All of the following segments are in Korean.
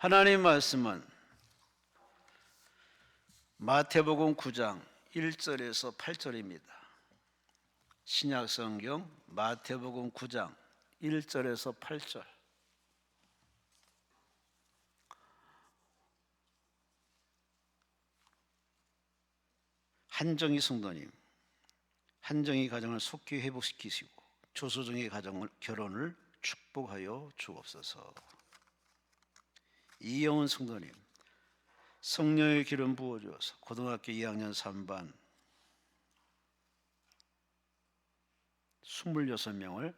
하나님 말씀은 마태복음 9장 1절에서 8절입니다. 신약성경 마태복음 9장 1절에서 8절. 한정희 성도님, 한정희 가정을 속히 회복시키시고 조소정의 결혼을 축복하여 주옵소서. 이영훈 성도님, 성령의 기름 부어주어서 고등학교 2학년 3반 26명을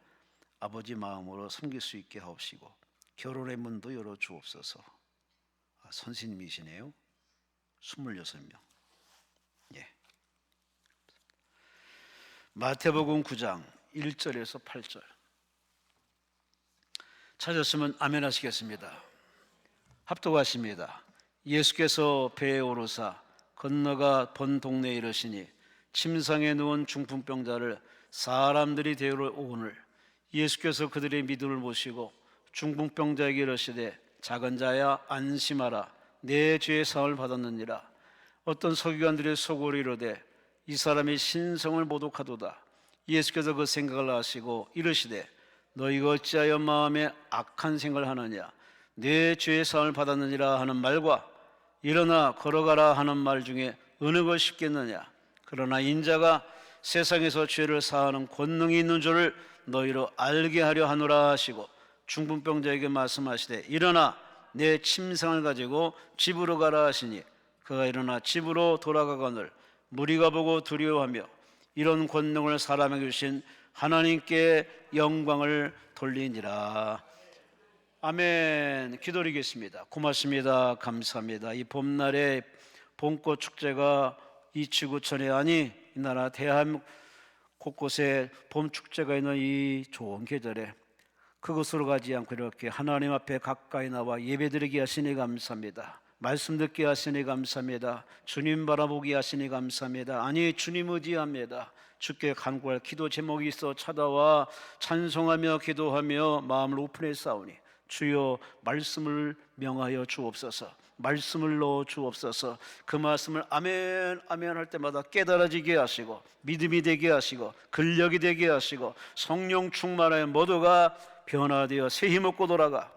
아버지 마음으로 섬길 수 있게 하옵시고 결혼의 문도 열어 주옵소서. 선생님이시네요. 26명. 예. 마태복음 9장 1절에서 8절. 찾았으면 아멘 하시겠습니다. 합독하십니다. 예수께서 배에 오르사 건너가 본 동네에 이르시니 침상에 누운 중풍병자를 사람들이 데리러 오거늘 예수께서 그들의 믿음을 보시고 중풍병자에게 이르시되 작은 자야 안심하라 내 죄의 사함을 받았느니라. 어떤 서기관들의 속으로 이르되 이 사람이 신성을 모독하도다. 예수께서 그 생각을 아시고 이르시되 너희가 어찌하여 마음에 악한 생각을 하느냐. 내 죄의 사함을 받았느니라 하는 말과 일어나 걸어가라 하는 말 중에 어느 것이 쉽겠느냐. 그러나 인자가 세상에서 죄를 사하는 권능이 있는 줄을 너희로 알게 하려 하노라 하시고 중풍병자에게 말씀하시되 일어나 내 침상을 가지고 집으로 가라 하시니 그가 일어나 집으로 돌아가거늘 무리가 보고 두려워하며 이런 권능을 사람에게 주신 하나님께 영광을 돌리니라. 아멘. 기도드리겠습니다. 고맙습니다. 감사합니다. 이 봄날에 봄꽃 축제가 이 지구촌에 아니 이 나라 대한민국 곳곳에 봄 축제가 있는 이 좋은 계절에 그곳으로 가지 않고 이렇게 하나님 앞에 가까이 나와 예배드리게 하시니 감사합니다. 말씀 듣게 하시니 감사합니다. 주님 바라보게 하시니 감사합니다. 아니 주님 의지합니다. 주께 간구할 기도 제목이 있어 찾아와 찬송하며 기도하며 마음을 오픈해 싸우니 주여 말씀을 명하여 주옵소서. 말씀을 넣어 주옵소서. 그 말씀을 아멘 아멘 할 때마다 깨달아지게 하시고 믿음이 되게 하시고 근력이 되게 하시고 성령 충만하여 모두가 변화되어 새 힘 얻고 돌아가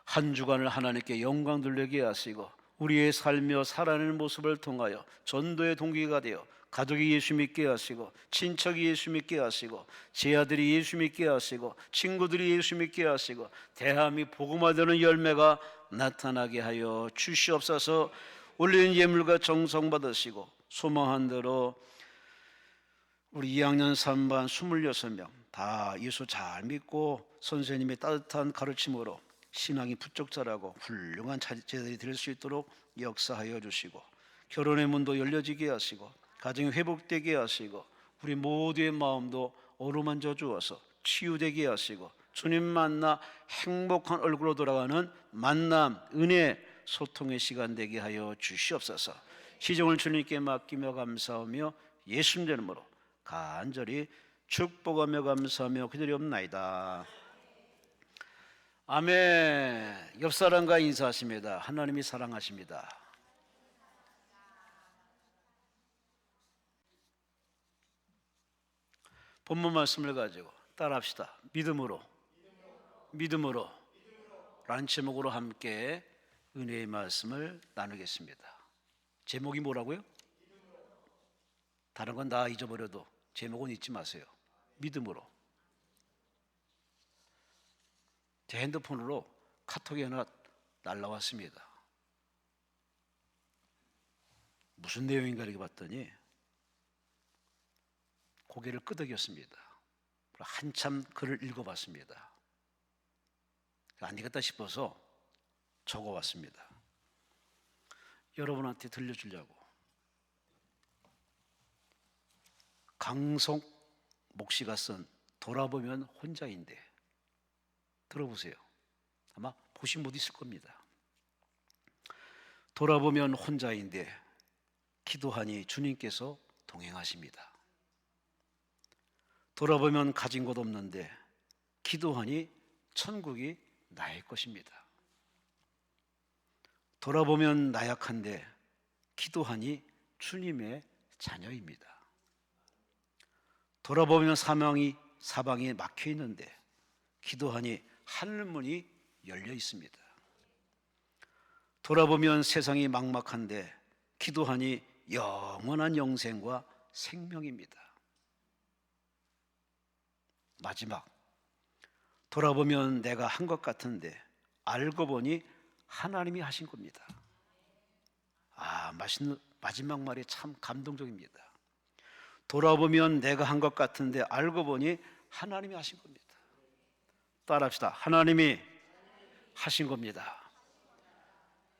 한 주간을 하나님께 영광 돌리게 하시고 우리의 살며 살아내는 모습을 통하여 전도의 동기가 되어 가족이 예수 믿게 하시고 친척이 예수 믿게 하시고 제 아들이 예수 믿게 하시고 친구들이 예수 믿게 하시고 대함이 복음화되는 열매가 나타나게 하여 주시옵소서. 올리는 예물과 정성 받으시고 소망한 대로 우리 2학년 3반 26명 다 예수 잘 믿고 선생님의 따뜻한 가르침으로 신앙이 부쩍 자라고 훌륭한 자제들이 될 수 있도록 역사하여 주시고 결혼의 문도 열려지게 하시고 가정이 회복되게 하시고 우리 모두의 마음도 어루만져 주어서 치유되게 하시고 주님 만나 행복한 얼굴로 돌아가는 만남, 은혜, 소통의 시간 되게 하여 주시옵소서. 시종을 주님께 맡기며 감사하며 예수님 이름으로 간절히 축복하며 감사하며 기도리옵나이다. 아멘. 옆 사람과 인사하십니다. 하나님이 사랑하십니다. 본문 말씀을 가지고 따라합시다. 믿음으로 라는 제목으로 함께 은혜의 말씀을 나누겠습니다. 제목이 뭐라고요? 다른 건 다 잊어버려도 제목은 잊지 마세요. 믿음으로. 제 핸드폰으로 카톡이 하나 날라왔습니다. 무슨 내용인가 이렇게 봤더니 고개를 끄덕였습니다. 한참 글을 읽어봤습니다. 안 되겠다 싶어서 적어왔습니다. 여러분한테 들려주려고. 강석 목씨가 쓴 돌아보면 혼자인데 들어보세요. 아마 보신 분 있을 겁니다. 돌아보면 혼자인데 기도하니 주님께서 동행하십니다. 돌아보면 가진 것 없는데 기도하니 천국이 나의 것입니다. 돌아보면 나약한데 기도하니 주님의 자녀입니다. 돌아보면 사방이 막혀 있는데 기도하니 하늘문이 열려 있습니다. 돌아보면 세상이 막막한데 기도하니 영원한 영생과 생명입니다. 마지막, 돌아보면 내가 한 것 같은데 알고 보니 하나님이 하신 겁니다. 마지막 말이 참 감동적입니다. 돌아보면 내가 한 것 같은데 알고 보니 하나님이 하신 겁니다. 따라합시다. 하나님이 하신 겁니다.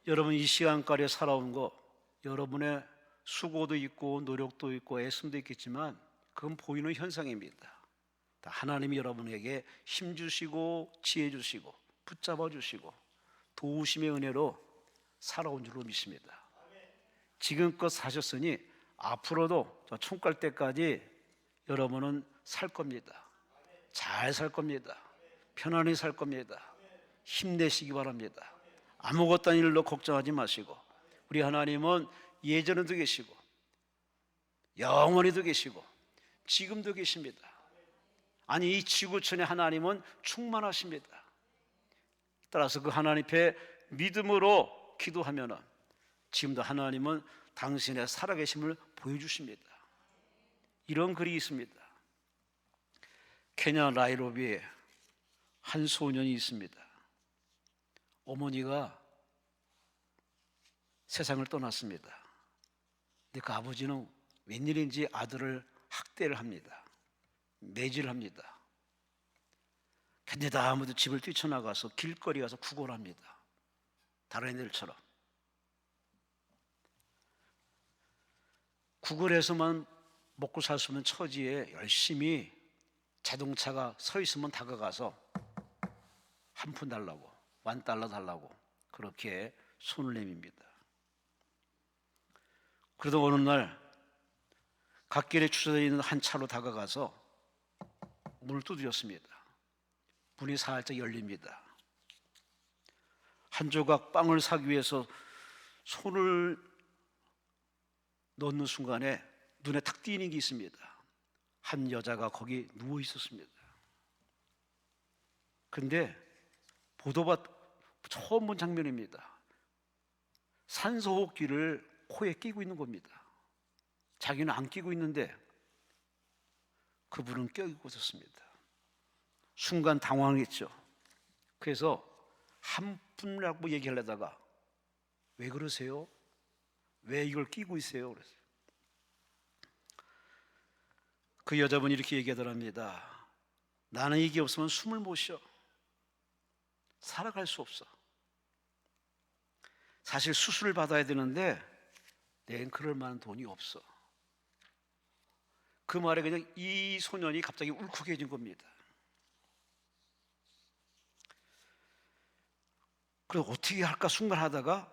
여러분, 이 시간까지 살아온 거 여러분의 수고도 있고 노력도 있고 애씀도 있겠지만 그건 보이는 현상입니다. 하나님이 여러분에게 힘 주시고 지혜 주시고 붙잡아 주시고 도우심의 은혜로 살아온 줄로 믿습니다. 지금껏 사셨으니 앞으로도 저 총갈 때까지 여러분은 살 겁니다. 잘 살 겁니다. 편안히 살 겁니다. 힘내시기 바랍니다. 아무것도 아닌 일로 걱정하지 마시고 우리 하나님은 예전에도 계시고 영원히도 계시고 지금도 계십니다. 아니, 이 지구촌의 하나님은 충만하십니다. 따라서 그 하나님 앞에 믿음으로 기도하면 지금도 하나님은 당신의 살아계심을 보여주십니다. 이런 글이 있습니다. 케냐 나이로비에 한 소년이 있습니다. 어머니가 세상을 떠났습니다. 근데 그 아버지는 웬일인지 아들을 학대를 합니다. 매질을 합니다. 근데 아무도 집을 뛰쳐나가서 길거리 가서 구걸합니다. 다른 애들처럼. 구걸해서만 먹고 살 수 없는 처지에 열심히 자동차가 서 있으면 다가가서 한 푼 달라고, $1 달라고 그렇게 손을 내밉니다. 그러다 어느 날 갓길에 주저져 있는 한 차로 다가가서 문을 두드렸습니다. 문이 살짝 열립니다. 한 조각 빵을 사기 위해서 손을 넣는 순간에 눈에 탁 띄는 게 있습니다. 한 여자가 거기 누워 있었습니다. 근데 보도밭 처음 본 장면입니다. 산소호흡기를 코에 끼고 있는 겁니다. 자기는 안 끼고 있는데 그분은 껴입고 있었습니다. 순간 당황했죠. 그래서 한 푼이라고 얘기하려다가 왜 그러세요? 왜 이걸 끼고 있어요? 그랬어요. 그 여자분이 이렇게 얘기하더랍니다. 나는 이게 없으면 숨을 못 쉬어. 살아갈 수 없어. 사실 수술을 받아야 되는데 내겐 그럴 만한 돈이 없어. 그 말에 그냥 이 소년이 갑자기 울컥해진 겁니다. 그래서 어떻게 할까 순간하다가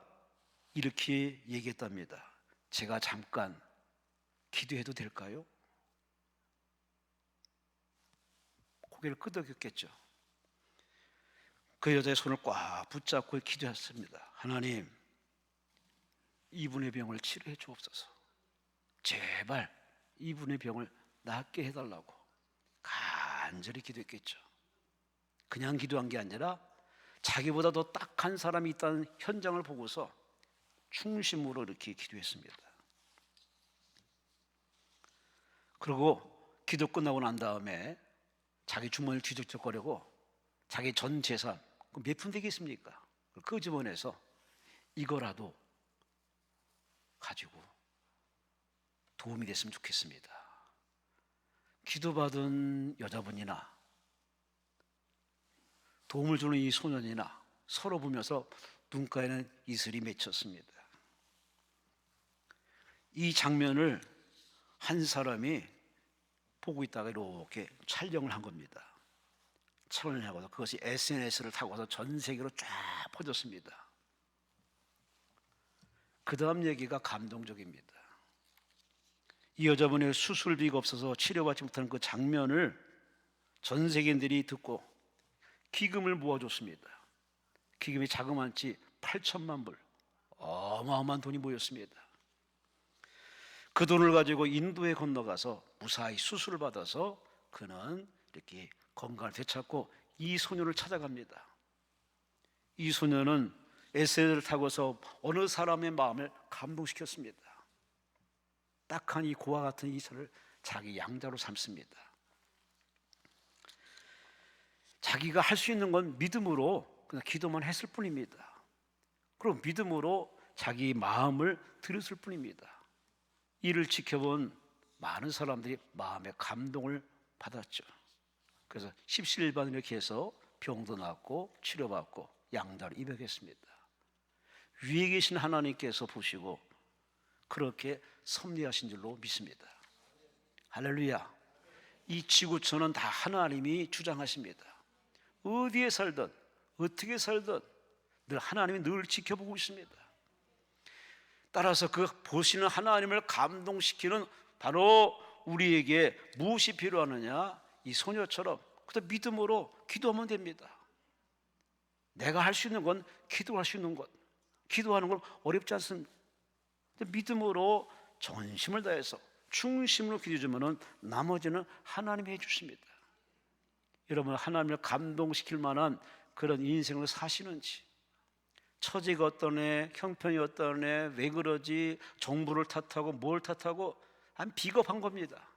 이렇게 얘기했답니다. 제가 잠깐 기도해도 될까요? 고개를 끄덕였겠죠. 그 여자의 손을 꽉 붙잡고 기도했습니다. 하나님, 이분의 병을 치료해 주옵소서. 제발 이분의 병을 낫게 해달라고 간절히 기도했겠죠. 그냥 기도한 게 아니라 자기보다 더 딱한 사람이 있다는 현장을 보고서 충심으로 이렇게 기도했습니다. 그리고 기도 끝나고 난 다음에 자기 주머니를 뒤적거리고 자기 전 재산, 몇 푼 되겠습니까? 그걸 끄집어내서 이거라도 가지고 도움이 됐으면 좋겠습니다. 기도받은 여자분이나 도움을 주는 이 소년이나 서로 보면서 눈가에는 이슬이 맺혔습니다. 이 장면을 한 사람이 보고 있다가 이렇게 촬영을 한 겁니다. 촬영을 하고서 그것이 SNS를 타고서 전 세계로 쫙 퍼졌습니다. 그 다음 얘기가 감동적입니다. 이 여자분의 수술비가 없어서 치료받지 못하는 그 장면을 전 세계인들이 듣고 기금을 모아줬습니다. 기금이 자그마치 8천만 불. 어마어마한 돈이 모였습니다. 그 돈을 가지고 인도에 건너가서 무사히 수술을 받아서 그는 이렇게 건강을 되찾고 이 소녀를 찾아갑니다. 이 소녀는 에세를 타고서 어느 사람의 마음을 감동시켰습니다. 딱한 이 고와 같은 이 차를 자기 양자로 삼습니다. 자기가 할 수 있는 건 믿음으로 그냥 기도만 했을 뿐입니다. 그럼 믿음으로 자기 마음을 들였을 뿐입니다. 이를 지켜본 많은 사람들이 마음의 감동을 받았죠. 그래서 십시일반 이렇게 해서 병도 낫고 치료받고 양자로 입역했습니다. 위에 계신 하나님께서 보시고 그렇게 섭리하신 줄로 믿습니다. 할렐루야. 이 지구촌은 다 하나님이 주장하십니다. 어디에 살든 어떻게 살든 늘 하나님이 늘 지켜보고 있습니다. 따라서 그 보시는 하나님을 감동시키는 바로 우리에게 무엇이 필요하느냐? 이 소녀처럼 그저 믿음으로 기도하면 됩니다. 내가 할 수 있는 건 기도할 수 있는 것, 기도하는 건 어렵지 않습니다. 믿음으로 전심을 다해서 충심으로 기도해 주면 나머지는 하나님이 해주십니다. 여러분, 하나님을 감동시킬 만한 그런 인생을 사시는지, 처지가 어떠네, 형편이 어떠네, 왜 그러지, 정부를 탓하고 뭘 탓하고, 비겁한 겁니다.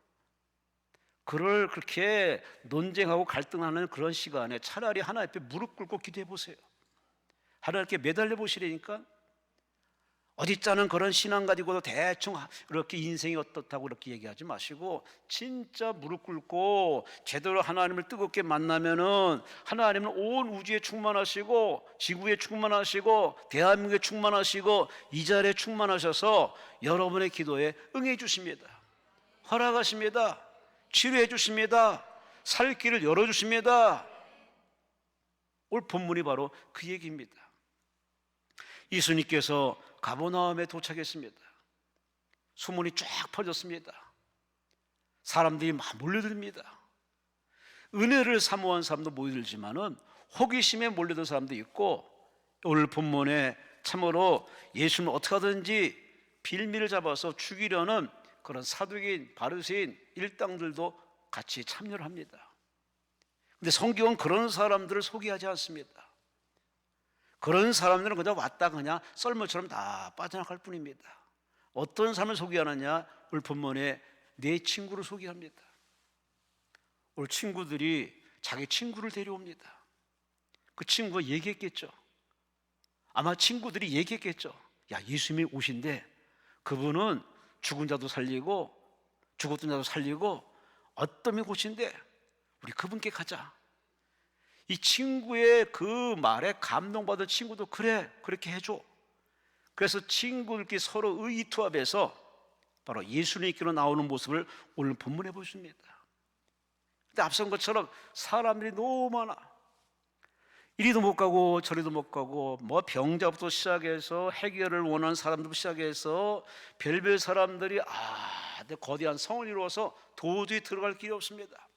그를 그렇게 논쟁하고 갈등하는 그런 시간에 차라리 하나님 앞에 무릎 꿇고 기도해 보세요. 하나님께 매달려 보시라니까. 어딨자는 그런 신앙 가지고도 대충 그렇게 인생이 어떻다고 그렇게 얘기하지 마시고 진짜 무릎 꿇고 제대로 하나님을 뜨겁게 만나면은 하나님은 온 우주에 충만하시고 지구에 충만하시고 대한민국에 충만하시고 이 자리에 충만하셔서 여러분의 기도에 응해 주십니다. 허락하십니다. 치료해 주십니다. 살 길을 열어 주십니다. 오늘 본문이 바로 그 얘기입니다. 예수님께서 가버나움에 도착했습니다. 소문이 쫙 퍼졌습니다. 사람들이 막 몰려듭니다. 은혜를 사모한 사람도 몰려들지만은 호기심에 몰려든 사람도 있고, 오늘 본문에 참으로 예수는 어떻게 하든지 빌미를 잡아서 죽이려는 그런 사두개인, 바리새인 일당들도 같이 참여를 합니다. 근데 성경은 그런 사람들을 소개하지 않습니다. 그런 사람들은 그냥 왔다 그냥 썰물처럼 다 빠져나갈 뿐입니다. 어떤 사람을 소개하느냐? 오늘 본문에 내 친구를 소개합니다. 오늘 친구들이 자기 친구를 데려옵니다. 그 친구가 얘기했겠죠. 아마 친구들이 얘기했겠죠. 야, 예수님이 오신대. 그분은 죽은 자도 살리고 죽었던 자도 살리고 어떤 분이 오신대. 우리 그분께 가자. 이 친구의 그 말에 감동받은 친구도 그래, 그렇게 해줘. 그래서 친구들끼리 서로 의기투합해서 바로 예수님께로 나오는 모습을 오늘 본문에 보십니다. 근데 앞선 것처럼 사람들이 너무 많아. 이리도 못 가고 저리도 못 가고 뭐 병자부터 시작해서 해결을 원하는 사람들부터 시작해서 별별 사람들이 거대한 성을 이루어서 도저히 들어갈 길이 없습니다.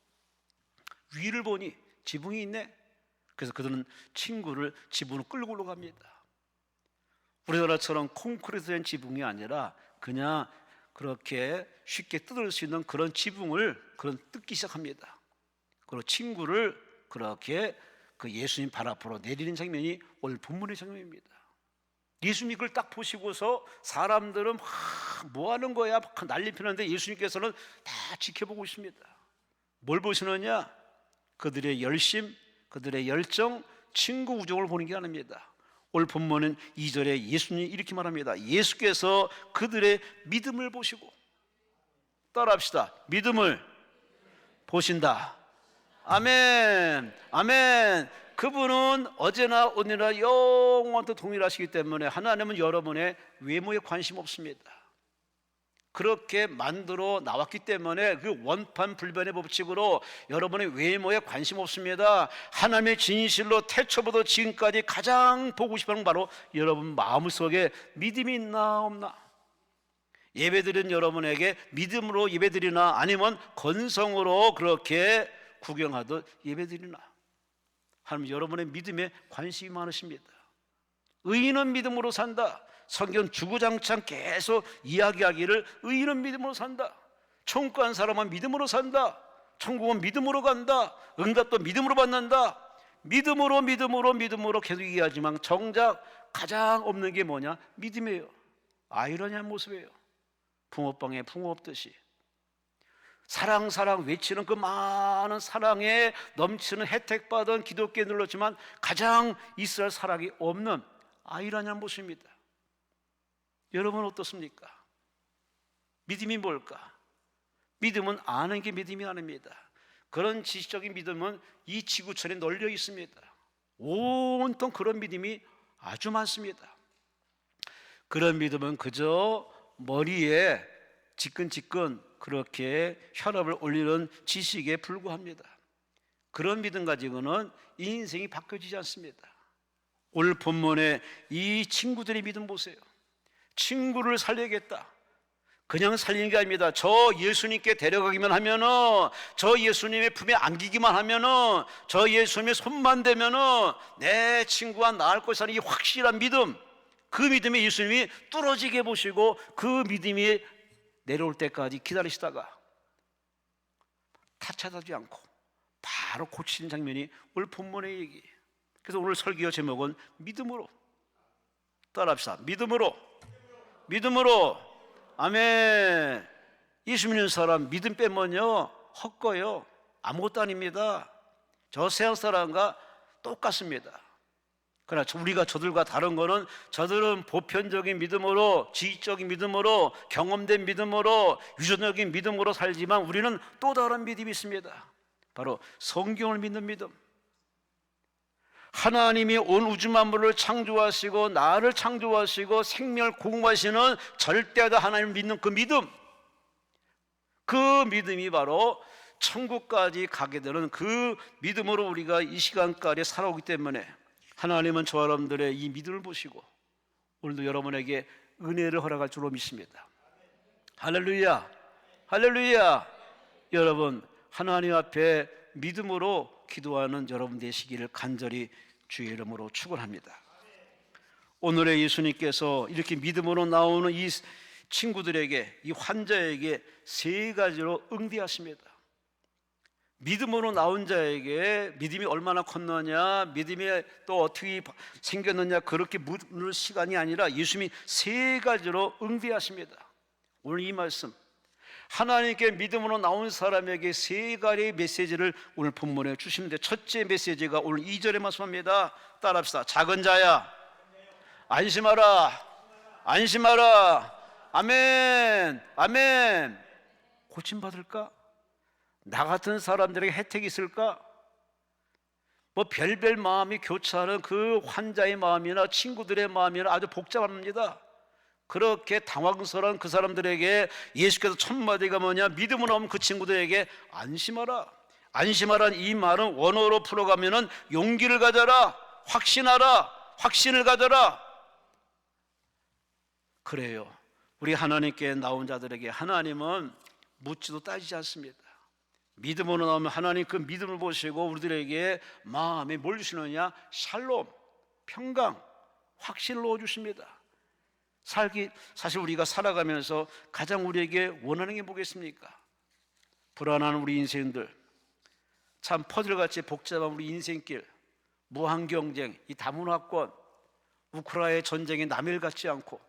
위를 보니 지붕이 있네. 그래서 그들은 친구를 지붕으로 끌고 올라갑니다. 우리나라처럼 콘크리트 된 지붕이 아니라 그냥 그렇게 쉽게 뜯을 수 있는 그런 지붕을 뜯기 시작합니다. 그리고 친구를 그렇게 그 예수님 발 앞으로 내리는 장면이 오늘 본문의 장면입니다. 예수님이 그걸 딱 보시고서 사람들은 뭐 하는 거야? 난리 피는데 예수님께서는 다 지켜보고 있습니다. 뭘 보시느냐? 그들의 열심, 그들의 열정, 친구 우정을 보는 게 아닙니다. 오늘 본문은 2절에 예수님이 이렇게 말합니다. 예수께서 그들의 믿음을 보시고, 따라합시다. 믿음을 보신다. 아멘, 아멘. 그분은 어제나 오늘나 영원토록 동일하시기 때문에 하나님은 여러분의 외모에 관심 없습니다. 그렇게 만들어 나왔기 때문에 그 원판불변의 법칙으로 여러분의 외모에 관심 없습니다. 하나님의 진실로 태초부터 지금까지 가장 보고 싶은 바로 여러분 마음속에 믿음이 있나 없나. 예배드린 여러분에게 믿음으로 예배드리나 아니면 건성으로 그렇게 구경하듯 예배드리나. 하나님 여러분의 믿음에 관심이 많으십니다. 의인은 믿음으로 산다. 성경 주구장창 계속 이야기하기를 의인은 믿음으로 산다. 천국 간 사람은 믿음으로 산다. 천국은 믿음으로 간다. 응답도 믿음으로 받는다. 믿음으로 계속 얘기하지만 정작 가장 없는 게 뭐냐? 믿음이에요. 아이러니한 모습이에요. 붕어빵에 붕어 없듯이 사랑 외치는 그 많은 사랑에 넘치는 혜택받은 기독교에 눌렀지만 가장 이스라엘 사랑이 없는 아이러니한 모습입니다. 여러분 어떻습니까? 믿음이 뭘까? 믿음은 아는 게 믿음이 아닙니다. 그런 지식적인 믿음은 이 지구촌에 널려 있습니다. 온통 그런 믿음이 아주 많습니다. 그런 믿음은 그저 머리에 지끈지끈 그렇게 혈압을 올리는 지식에 불과합니다. 그런 믿음 가지고는 인생이 바뀌어지지 않습니다. 오늘 본문에 이 친구들의 믿음 보세요. 친구를 살려야겠다. 그냥 살리는 게 아닙니다. 저 예수님께 데려가기만 하면은, 저 예수님의 품에 안기기만 하면은, 저 예수님의 손만 대면은 내 친구가 나을 것이라는 이 확실한 믿음, 그 믿음에 예수님이 뚫어지게 보시고 그 믿음이 내려올 때까지 기다리시다가 타차하지 않고 바로 고치는 장면이 오늘 본문의 얘기. 그래서 오늘 설교 제목은 믿음으로. 따라합시다. 믿음으로. 아멘. 예수 믿는 사람 믿음 빼면요 헛거요. 아무것도 아닙니다. 저 세상 사람과 똑같습니다. 그러나 우리가 저들과 다른 거는 저들은 보편적인 믿음으로, 지식적인 믿음으로, 경험된 믿음으로, 유전적인 믿음으로 살지만 우리는 또 다른 믿음이 있습니다. 바로 성경을 믿는 믿음. 하나님이 온 우주 만물을 창조하시고 나를 창조하시고 생명을 공급하시는 절대하다 하나님을 믿는 그 믿음, 그 믿음이 바로 천국까지 가게 되는 그 믿음으로 우리가 이 시간까지 살아오기 때문에 하나님은 저와 여러분들의 이 믿음을 보시고 오늘도 여러분에게 은혜를 허락할 줄로 믿습니다. 할렐루야. 여러분 하나님 앞에 믿음으로 기도하는 여러분 되시기를 간절히 주의 이름으로 축원합니다. 오늘의 예수님께서 이렇게 믿음으로 나오는 이 친구들에게, 이 환자에게 세 가지로 응대하십니다. 믿음으로 나온 자에게 믿음이 얼마나 컸느냐, 믿음이 또 어떻게 생겼느냐 그렇게 묻을 시간이 아니라 예수님이 세 가지로 응대하십니다. 오늘 이 말씀 하나님께 믿음으로 나온 사람에게 세 가지의 메시지를 오늘 본문에 주시는데, 첫째 메시지가 오늘 2절에 말씀합니다. 따라합시다. 작은 자야 안심하라. 아멘. 고침받을까? 나 같은 사람들에게 혜택이 있을까? 뭐 별별 마음이 교차하는 그 환자의 마음이나 친구들의 마음이나 아주 복잡합니다. 그렇게 당황스러운 그 사람들에게 예수께서 첫 마디가 뭐냐? 믿음으로 오면 그 친구들에게 안심하라. 안심하라는 이 말은 원어로 풀어가면은 용기를 가져라, 확신을 가져라. 그래요. 우리 하나님께 나온 자들에게 하나님은 묻지도 따지지 않습니다. 믿음으로 나오면 하나님 그 믿음을 보시고 우리들에게 마음에 뭘 주시느냐? 샬롬, 평강, 확신을 넣어주십니다. 사실 우리가 살아가면서 가장 우리에게 원하는 게 뭐겠습니까? 불안한 우리 인생들, 참 퍼즐같이 복잡한 우리 인생길, 무한경쟁, 이 다문화권, 우크라이나의 전쟁이 남일 같지 않고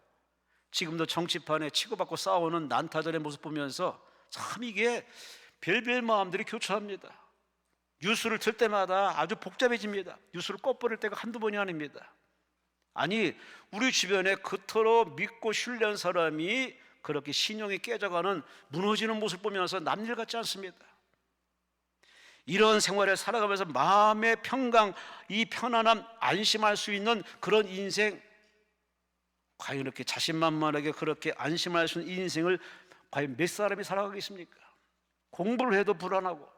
지금도 정치판에 치고받고 싸우는 난타전의 모습 보면서 참 이게 별별 마음들이 교차합니다. 뉴스를 틀 때마다 아주 복잡해집니다. 뉴스를 꺼버릴 때가 한두 번이 아닙니다. 아니 우리 주변에 그토록 믿고 신뢰한 사람이 그렇게 신용이 깨져가는, 무너지는 모습 보면서 남일 같지 않습니다. 이런 생활을 살아가면서 마음의 평강, 이 편안함, 안심할 수 있는 그런 인생, 과연 이렇게 자신만만하게 그렇게 안심할 수 있는 인생을 과연 몇 사람이 살아가겠습니까? 공부를 해도 불안하고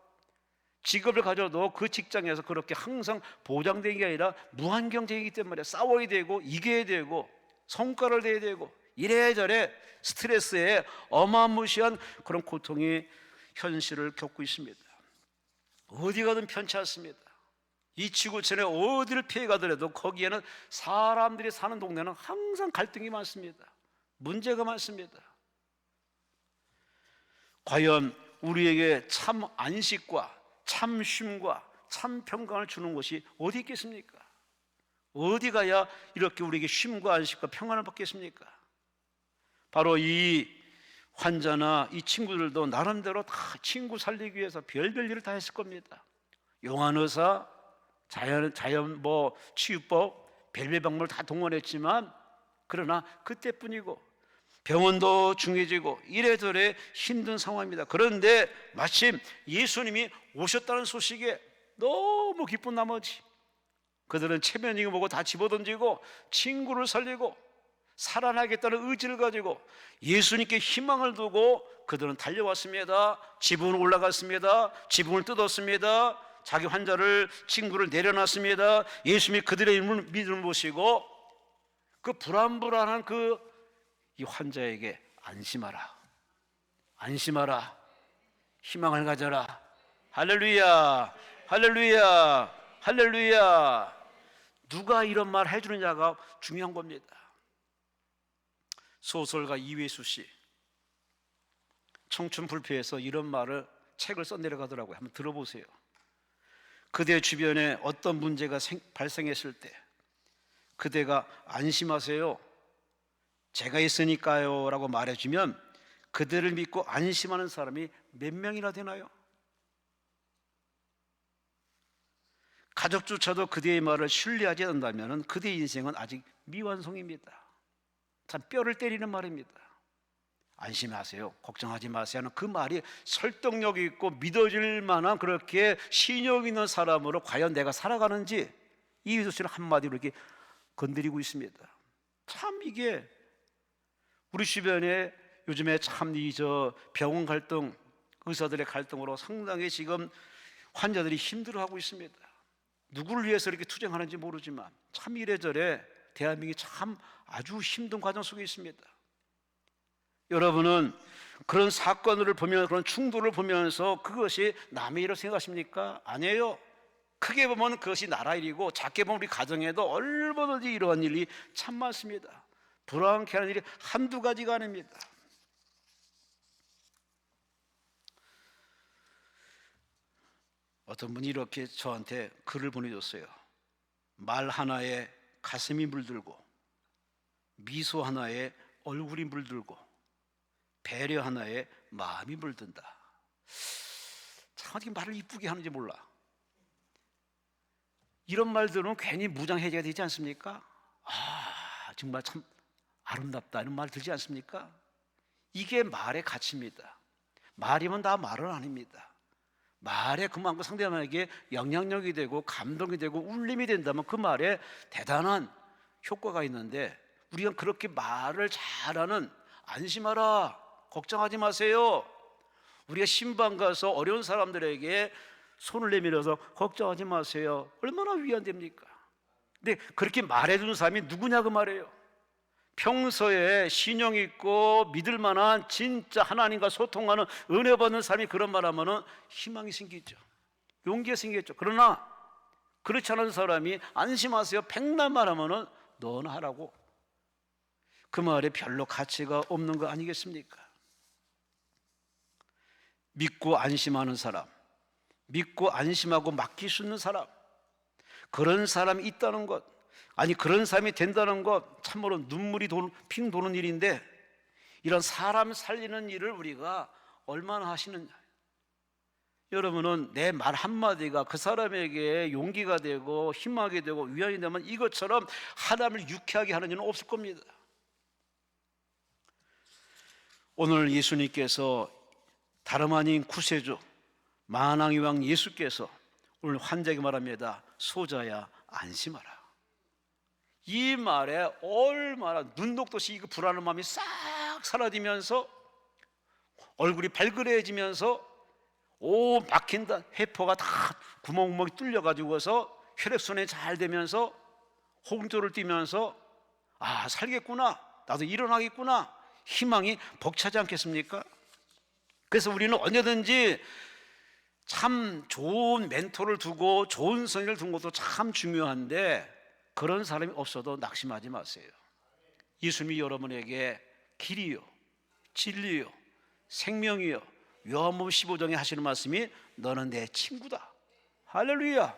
직업을 가져도 그 직장에서 그렇게 항상 보장되는 게 아니라 무한 경쟁이기 때문에 싸워야 되고 이겨야 되고 성과를 내야 되고 이래저래 스트레스에 어마무시한 그런 고통의 현실을 겪고 있습니다. 어디 가든 편치 않습니다. 이 지구촌에 어디를 피해가더라도 거기에는 사람들이 사는 동네는 항상 갈등이 많습니다. 문제가 많습니다. 과연 우리에게 참 안식과 참 쉼과 참 평강을 주는 곳이 어디 있겠습니까? 어디 가야 이렇게 우리에게 쉼과 안식과 평안을 받겠습니까? 바로 이 환자나 이 친구들도 나름대로 다 친구 살리기 위해서 별별 일을 다 했을 겁니다. 용안의사, 자연 치유법, 별별 방법을 다 동원했지만 그러나 그때뿐이고 병원도 중해지고 이래저래 힘든 상황입니다. 그런데 마침 예수님이 오셨다는 소식에 너무 기쁜 나머지 그들은 체면이고 뭐고 다 집어던지고 친구를 살리고 살아나겠다는 의지를 가지고 예수님께 희망을 두고 그들은 달려왔습니다. 지붕을 올라갔습니다. 지붕을 뜯었습니다. 자기 환자를, 친구를 내려놨습니다. 예수님이 그들의 믿음을 보시고 그 불안불안한 이 환자에게 안심하라, 안심하라, 희망을 가져라. 할렐루야, 할렐루야, 할렐루야. 누가 이런 말 해주느냐가 중요한 겁니다. 소설가 이회수 씨 청춘불패에서 이런 말을 책을 써내려가더라고요. 한번 들어보세요. 그대 주변에 어떤 문제가 발생했을 때 그대가 안심하세요, 제가 있으니까요 라고 말해주면 그대를 믿고 안심하는 사람이 몇 명이나 되나요? 가족조차도 그대의 말을 신뢰하지 않는다면 그대의 인생은 아직 미완성입니다. 참 뼈를 때리는 말입니다. 안심하세요, 걱정하지 마세요 하는 그 말이 설득력 있고 믿어질 만한 그렇게 신용 있는 사람으로 과연 내가 살아가는지 이휘수 씨는 한마디로 이렇게 건드리고 있습니다. 참 이게 우리 주변에 요즘에 참 병원 갈등, 의사들의 갈등으로 상당히 지금 환자들이 힘들어하고 있습니다. 누구를 위해서 이렇게 투쟁하는지 모르지만 참 이래저래 대한민국이 참 아주 힘든 과정 속에 있습니다. 여러분은 그런 사건을 보면, 그런 충돌을 보면서 그것이 남의 일을 생각하십니까? 아니에요. 크게 보면 그것이 나라 일이고 작게 보면 우리 가정에도 얼마든지 이러한 일이 참 많습니다. 불안케 하는 일이 한두 가지가 아닙니다. 어떤 분이 이렇게 저한테 글을 보내줬어요. 말 하나에 가슴이 물들고, 미소 하나에 얼굴이 물들고, 배려 하나에 마음이 물든다. 참 어떻게 말을 이쁘게 하는지 몰라. 이런 말들은 괜히 무장해제가 되지 않습니까? 정말 참 아름답다 이런 말 들지 않습니까? 이게 말의 가치입니다. 말이면 다 말은 아닙니다. 말에 그만큼 상대방에게 영향력이 되고 감동이 되고 울림이 된다면 그 말에 대단한 효과가 있는데, 우리가 그렇게 말을 잘하는, 안심하라, 걱정하지 마세요, 우리가 신방 가서 어려운 사람들에게 손을 내밀어서 걱정하지 마세요, 얼마나 위안됩니까? 근데 그렇게 말해주는 사람이 누구냐 그 말이에요. 평소에 신용 있고 믿을 만한 진짜 하나님과 소통하는 은혜 받는 사람이 그런 말하면 희망이 생기죠. 용기가 생기겠죠. 그러나 그렇지 않은 사람이 안심하세요 백날 말하면 너나 하라고, 그 말에 별로 가치가 없는 거 아니겠습니까? 믿고 안심하는 사람, 믿고 안심하고 맡길 수 있는 사람, 그런 사람이 있다는 것, 아니 그런 사람이 된다는 것, 참으로 눈물이 핑 도는 일인데, 이런 사람 살리는 일을 우리가 얼마나 하시느냐. 여러분은 내 말 한마디가 그 사람에게 용기가 되고 희망이 되고 위안이 되면 이것처럼 하나님을 유쾌하게 하는 일은 없을 겁니다. 오늘 예수님께서 다름 아닌 구세주 만왕의 왕 예수께서 오늘 환자에게 말합니다. 소자야 안심하라. 이 말에 얼마나 눈독듯이 그 불안한 마음이 싹 사라지면서 얼굴이 발그레해지면서 막힌다, 회포가 다 구멍구멍이 뚫려가지고서 혈액순환이 잘 되면서 홍조를 띠면서 살겠구나, 나도 일어나겠구나, 희망이 벅차지 않겠습니까? 그래서 우리는 언제든지 참 좋은 멘토를 두고 좋은 성의를 둔 것도 참 중요한데 그런 사람이 없어도 낙심하지 마세요. 예수님이 여러분에게 길이요, 진리요, 생명이요, 요한복음 15장에 하시는 말씀이 너는 내 친구다. 할렐루야.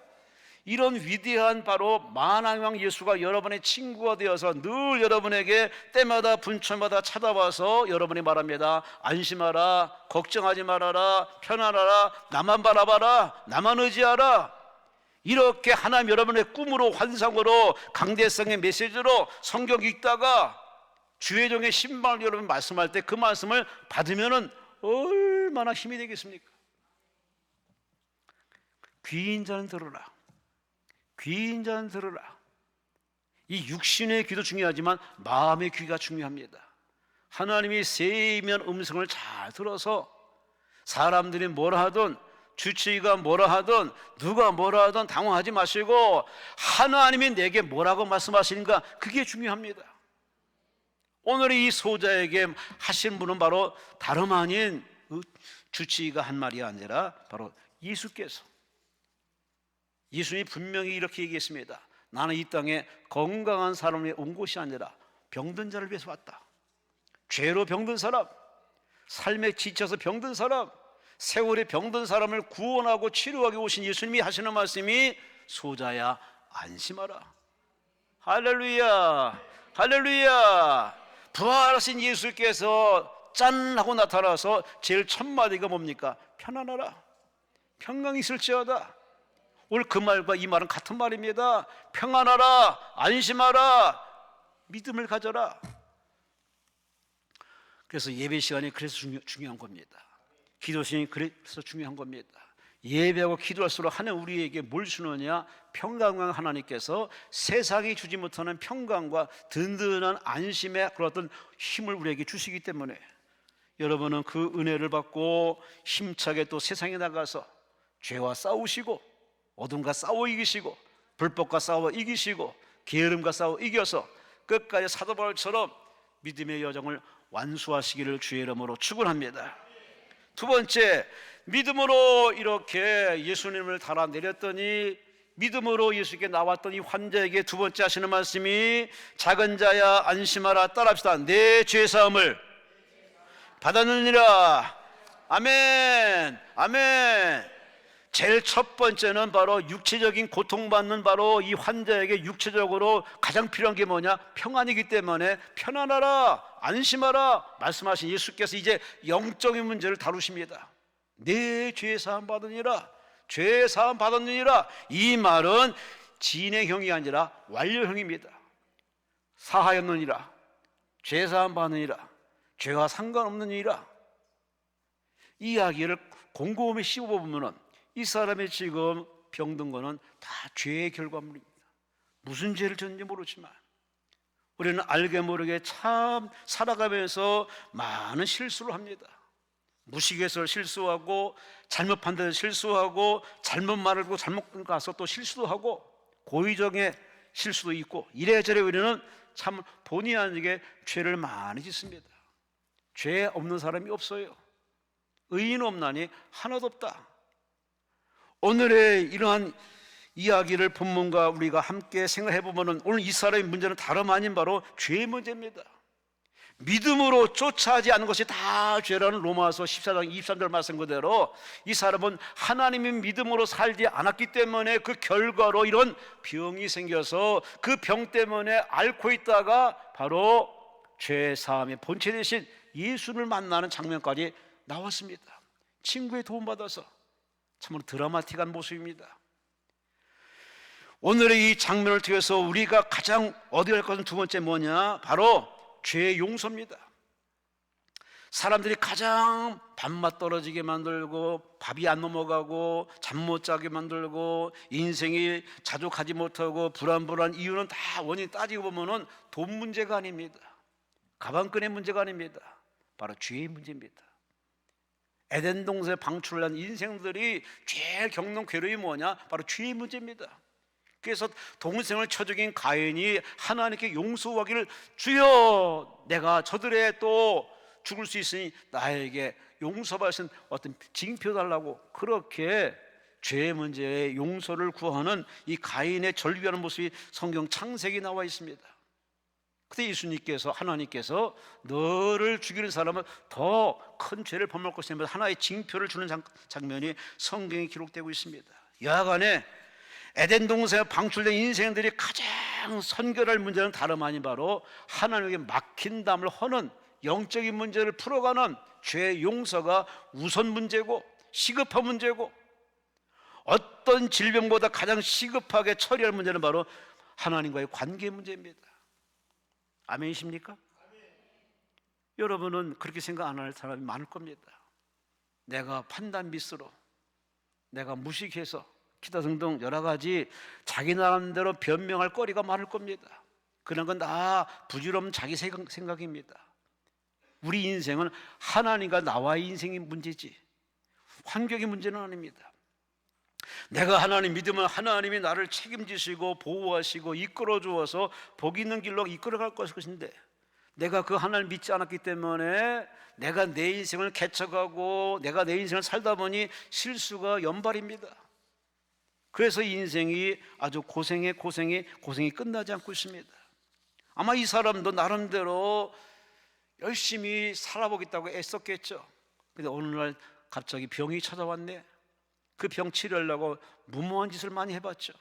이런 위대한 바로 만왕왕 예수가 여러분의 친구가 되어서 늘 여러분에게 때마다 분초마다 찾아와서 여러분이 말합니다. 안심하라, 걱정하지 말아라, 편안하라, 나만 바라봐라, 나만 의지하라. 이렇게 하나님 여러분의 꿈으로 환상으로 강대성의 메시지로 성경 읽다가 주의 종의 신방을 여러분 말씀할 때 그 말씀을 받으면은 얼마나 힘이 되겠습니까? 귀인 자는 들으라. 귀인 자는 들으라. 이 육신의 귀도 중요하지만 마음의 귀가 중요합니다. 하나님이 세미한 음성을 잘 들어서 사람들이 뭐라 하든 주치의가 뭐라 하든 누가 뭐라 하든 당황하지 마시고 하나님이 내게 뭐라고 말씀하시는가 그게 중요합니다. 오늘 이 소자에게 하신 분은 바로 다름 아닌 주치의가 한 말이 아니라 바로 예수께서. 예수님이 분명히 이렇게 얘기했습니다. 나는 이 땅에 건강한 사람이 온 곳이 아니라 병든 자를 위해서 왔다. 죄로 병든 사람, 삶에 지쳐서 병든 사람, 세월에 병든 사람을 구원하고 치료하기 오신 예수님이 하시는 말씀이 소자야 안심하라. 할렐루야, 할렐루야. 부활하신 예수께서 짠 하고 나타나서 제일 첫 마디가 뭡니까? 편안하라, 평강이 있을지어다. 오늘 그 말과 이 말은 같은 말입니다. 평안하라, 안심하라, 믿음을 가져라. 그래서 예배 시간이 그래서 중요한 겁니다. 기도 시간이 그래서 중요한 겁니다. 예배하고 기도할수록 하나님 우리에게 뭘 주느냐? 평강과 하나님께서 세상이 주지 못하는 평강과 든든한 안심의 그런 어떤 힘을 우리에게 주시기 때문에 여러분은 그 은혜를 받고 힘차게 또 세상에 나가서 죄와 싸우시고 어둠과 싸워 이기시고 불법과 싸워 이기시고 게으름과 싸워 이겨서 끝까지 사도 바울처럼 믿음의 여정을 완수하시기를 주의 이름으로 축원합니다. 두 번째, 믿음으로 이렇게 예수님을 달아내렸더니 믿음으로 예수께 나왔던 이 환자에게 두 번째 하시는 말씀이 작은 자야 안심하라. 따라합시다. 내 죄사함을 받았느니라. 아멘, 아멘. 제일 첫 번째는 바로 육체적인 고통받는 바로 이 환자에게 육체적으로 가장 필요한 게 뭐냐? 평안이기 때문에 편안하라, 안심하라 말씀하신 예수께서 이제 영적인 문제를 다루십니다. 내 죄 사함 받으니라, 죄 사함 받았느니라. 이 말은 진행형이 아니라 완료형입니다. 사하였느니라, 죄 사함 받느니라, 죄와 상관없는 일이라. 이 이야기를 곰곰이 씹어보면 이 사람이 지금 병든 거는 다 죄의 결과물입니다. 무슨 죄를 졌는지 모르지만 우리는 알게 모르게 참 살아가면서 많은 실수를 합니다. 무식해서 실수하고 잘못 판단해서 실수하고 잘못 말을 하고 잘못 가서 또 실수도 하고 고의적인 실수도 있고 이래저래 우리는 참 본의 아니게 죄를 많이 짓습니다. 죄 없는 사람이 없어요. 의인 없나니 하나도 없다. 오늘의 이러한 이야기를 본문과 우리가 함께 생각해 보면 오늘 이 사람의 문제는 다름 아닌 바로 죄의 문제입니다. 믿음으로 쫓아하지 않은 것이 다 죄라는 로마서 14장 23절 말씀 그대로 이 사람은 하나님의 믿음으로 살지 않았기 때문에 그 결과로 이런 병이 생겨서 그 병 때문에 앓고 있다가 바로 죄 사함의 본체 되신 예수를 만나는 장면까지 나왔습니다. 친구의 도움받아서 참으로 드라마틱한 모습입니다. 오늘의 이 장면을 통해서 우리가 가장 얻어야 할 것은 두 번째 뭐냐? 바로 죄의 용서입니다. 사람들이 가장 밥맛 떨어지게 만들고 밥이 안 넘어가고 잠 못 자게 만들고 인생이 자족하지 못하고 불안불안 이유는 다 원인 따지고 보면은 돈 문제가 아닙니다. 가방끈의 문제가 아닙니다. 바로 죄의 문제입니다. 에덴 동산에 방출한 인생들이 제일 겪는 괴로움이 뭐냐? 바로 죄의 문제입니다. 그래서 동생을 쳐 죽인 가인이 하나님께 용서하기를 주여 내가 저들의 또 죽을 수 있으니 나에게 용서받으신 어떤 징표 달라고, 그렇게 죄의 문제에 용서를 구하는 이 가인의 절규하는 모습이 성경 창세기에 나와 있습니다. 그때 예수님께서, 하나님께서 너를 죽이는 사람은 더 큰 죄를 범할 것이며 하나의 징표를 주는 장면이 성경에 기록되고 있습니다. 여하간에 에덴 동산에 방출된 인생들이 가장 선결할 문제는 다름 아닌 바로 하나님에게 막힌 담을 허는 영적인 문제를 풀어가는 죄의 용서가 우선 문제고 시급한 문제고, 어떤 질병보다 가장 시급하게 처리할 문제는 바로 하나님과의 관계 문제입니다. 아멘이십니까? 여러분은 그렇게 생각 안 할 사람이 많을 겁니다. 내가 판단 미스로, 내가 무식해서, 기타 등등 여러 가지 자기 나름대로 변명할 거리가 많을 겁니다. 그런 건 다 부질없는 자기 생각입니다. 우리 인생은 하나님과 나와의 인생의 문제지 환경의 문제는 아닙니다. 내가 하나님 믿으면 하나님이 나를 책임지시고 보호하시고 이끌어 주어서 복 있는 길로 이끌어갈 것인데, 내가 그 하나님을 믿지 않았기 때문에 내가 내 인생을 개척하고 내가 내 인생을 살다 보니 실수가 연발입니다. 그래서 이 인생이 아주 고생이 끝나지 않고 있습니다. 아마 이 사람도 나름대로 열심히 살아보겠다고 애썼겠죠. 근데 어느 날 갑자기 병이 찾아왔네. 그 병 치료하려고 무모한 짓을 많이 해봤죠.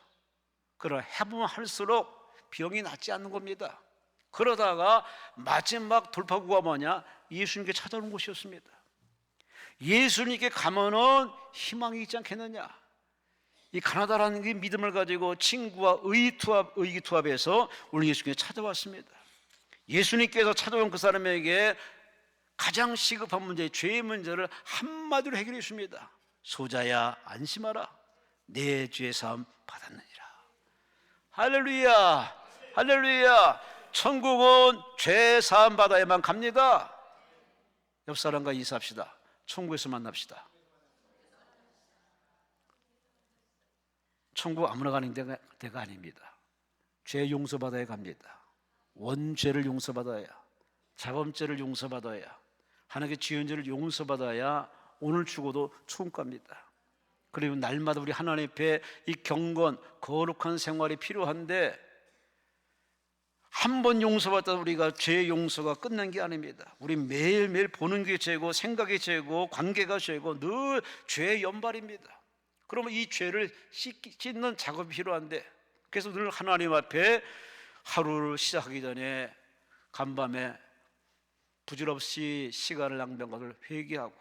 그러나 해보면 할수록 병이 낫지 않는 겁니다. 그러다가 마지막 돌파구가 뭐냐? 예수님께 찾아오는 곳이었습니다. 예수님께 가면은 희망이 있지 않겠느냐? 이 가나다라는 게 믿음을 가지고 친구와 의기투합해서 오늘 예수님께 찾아왔습니다. 예수님께서 찾아온 그 사람에게 가장 시급한 문제, 죄의 문제를 한마디로 해결해 줍니다. 소자야 안심하라, 내 죄 사함 받았느니라. 할렐루야, 할렐루야. 천국은 죄 사함 받아야만 갑니다. 옆 사람과 인사합시다. 천국에서 만납시다. 천국 아무나 가는 데가 아닙니다. 죄 용서받아야 갑니다. 원죄를 용서받아야, 자범죄를 용서받아야, 하나님의 지은 죄를 용서받아야 오늘 죽어도 천국 갑니다. 그리고 날마다 우리 하나님 앞에 이 경건 거룩한 생활이 필요한데, 한 번 용서받다 우리가 죄 용서가 끝난 게 아닙니다. 우리 매일매일 보는 게 죄고 생각이 죄고 관계가 죄고 늘 죄의 연발입니다. 그러면 이 죄를 씻는 작업이 필요한데, 그래서 늘 하나님 앞에 하루를 시작하기 전에 간밤에 부질없이 시간을 낭비한 것을 회개하고,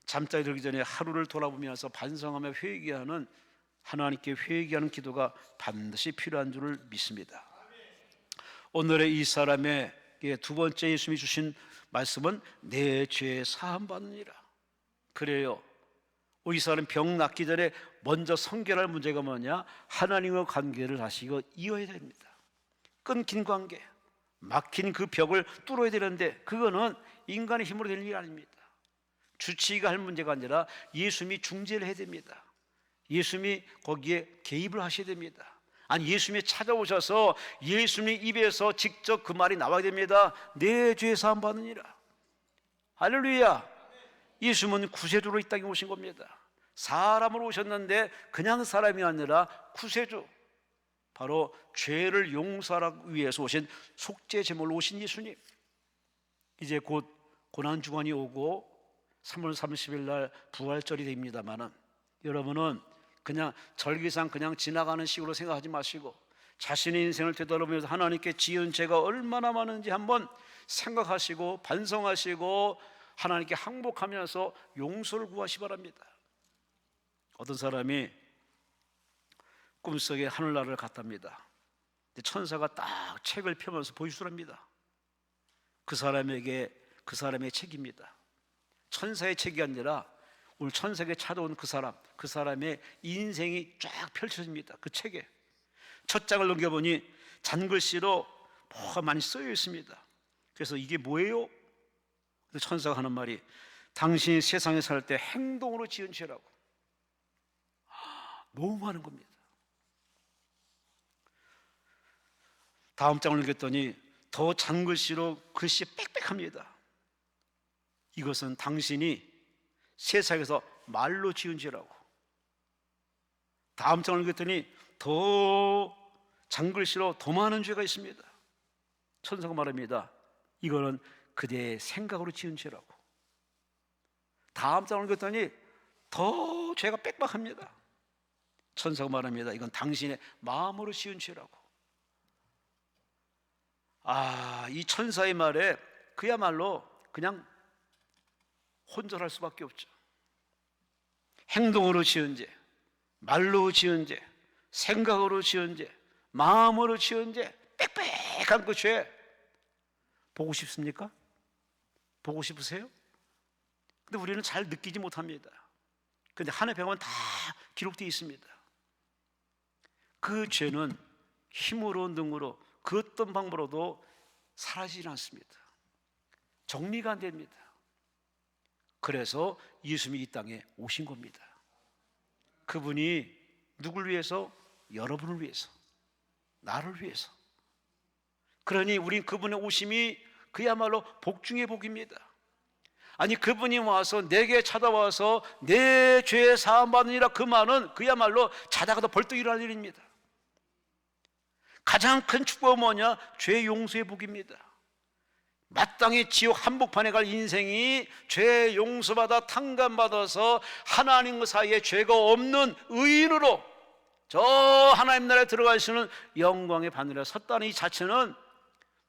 잠자리 들기 전에 하루를 돌아보면서 반성하며 회개하는, 하나님께 회개하는 기도가 반드시 필요한 줄을 믿습니다. 오늘의 이 사람에게 두 번째 예수님이 주신 말씀은 내 죄 사함 받느니라. 그래요, 이 사람 병 낫기 전에 먼저 성결할 문제가 뭐냐? 하나님과 관계를 다시 이어야 됩니다. 끊긴 관계, 막힌 그 벽을 뚫어야 되는데 그거는 인간의 힘으로 되는 일이 아닙니다. 주치의가 할 문제가 아니라 예수님이 중재를 해야 됩니다. 예수님이 거기에 개입을 하셔야 됩니다. 아니, 예수님이 찾아오셔서 예수님 입에서 직접 그 말이 나와야 됩니다. 내 죄 사함 받느니라. 할렐루야. 예수님은 구세주로 이 땅에 오신 겁니다. 사람으로 오셨는데 그냥 사람이 아니라 구세주, 바로 죄를 용서하기 위해서 오신 속죄 제물로 오신 예수님. 이제 곧 고난주간이 오고 3월 30일 날 부활절이 됩니다만은, 여러분은 그냥 절기상 그냥 지나가는 식으로 생각하지 마시고 자신의 인생을 되돌아보면서 하나님께 지은 죄가 얼마나 많은지 한번 생각하시고 반성하시고 하나님께 항복하면서 용서를 구하시 바랍니다. 어떤 사람이 꿈속에 하늘나라를 갔답니다. 천사가 딱 책을 펴면서 보여주랍니다. 그 사람에게 그 사람의 책입니다. 천사의 책이 아니라 오늘 천사에게 찾아온 그 사람의 인생이 쫙 펼쳐집니다. 그 책에 첫 장을 넘겨보니 잔글씨로 뭐가 많이 쓰여 있습니다. 그래서 이게 뭐예요? 천사가 하는 말이 당신이 세상에 살 때 행동으로 지은 죄라고. 너무 많은 겁니다. 다음 장을 읽었더니 더 잔글씨로 글씨 빽빽합니다. 이것은 당신이 세상에서 말로 지은 죄라고. 다음 장을 읽었더니 더 장글씨로 더 많은 죄가 있습니다. 천사가 말합니다. 이거는 그대의 생각으로 지은 죄라고. 다음 장을 읽었더니 더 죄가 빽빽합니다. 천사가 말합니다. 이건 당신의 마음으로 지은 죄라고. 이 천사의 말에 그야말로 그냥 혼절할 수밖에 없죠. 행동으로 지은 죄, 말로 지은 죄, 생각으로 지은 죄, 마음으로 지은 죄, 빽빽한 그 죄 보고 싶습니까? 보고 싶으세요? 근데 우리는 잘 느끼지 못합니다. 근데 하늘에 보면 다 기록되어 있습니다. 그 죄는 힘으로 능으로 그 어떤 방법으로도 사라지지 않습니다. 정리가 안 됩니다. 그래서 예수님이 이 땅에 오신 겁니다. 그분이 누굴 위해서? 여러분을 위해서, 나를 위해서. 그러니 우린 그분의 오심이 그야말로 복 중의 복입니다. 아니, 그분이 와서 내게 찾아와서 내 죄 사함 받으니라, 그 말은 그야말로 자다가도 벌떡 일어날 일입니다. 가장 큰 축복은 뭐냐? 죄 용서의 복입니다. 마땅히 지옥 한복판에 갈 인생이 죄 용서받아 탕감받아서 하나님과 사이에 죄가 없는 의인으로 저 하나님 나라에 들어가시는 영광의 바늘에 섰다는 이 자체는